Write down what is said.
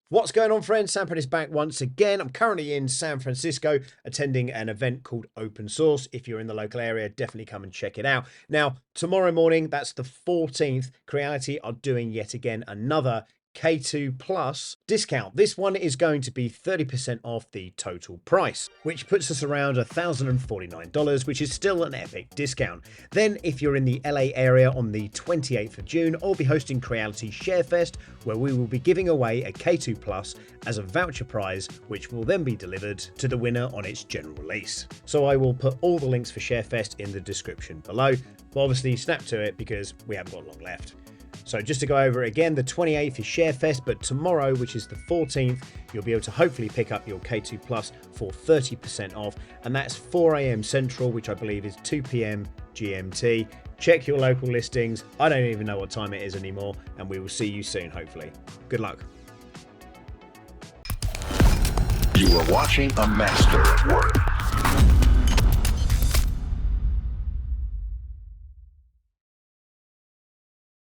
What's going on, friends? Sanford is back once again. I'm currently in San Francisco attending an event called Open Source. If you're in the local area, definitely come and check it out. Now, tomorrow morning, that's the 14th, Creality are doing yet again another K2 Plus discount. This one is going to be 30% off the total price, which puts us around $1,049, which is still an epic discount. Then, if you're in the LA area on the 28th of June, I'll be hosting Creality Sharefest, where we will be giving away a K2 Plus as a voucher prize, which will then be delivered to the winner on its general release. So I will put all the links for Sharefest in the description below, but obviously snap to it because we haven't got long left. So just to go over it again, the 28th is Sharefest, but tomorrow, which is the 14th, you'll be able to hopefully pick up your K2 Plus for 30% off, and that's 4 AM Central, which I believe is 2 PM GMT. Check your local listings. I don't even know what time it is anymore, and we will see you soon, hopefully. Good luck. You are watching a master at work.